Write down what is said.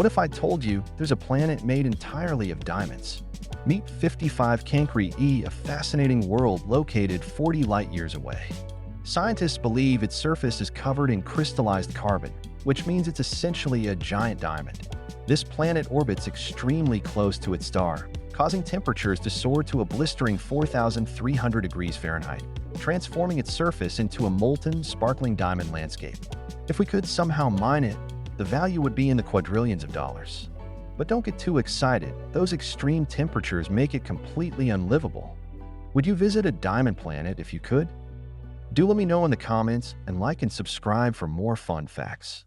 What if I told you there's a planet made entirely of diamonds? Meet 55 Cancri E, a fascinating world located 40 light-years away. Scientists believe its surface is covered in crystallized carbon, which means it's essentially a giant diamond. This planet orbits extremely close to its star, causing temperatures to soar to a blistering 4,300 degrees Fahrenheit, transforming its surface into a molten, sparkling diamond landscape. If we could somehow mine it, the value would be in the quadrillions of dollars. But don't get too excited, those extreme temperatures make it completely unlivable. Would you visit a diamond planet if you could? Do let me know in the comments, and like and subscribe for more fun facts.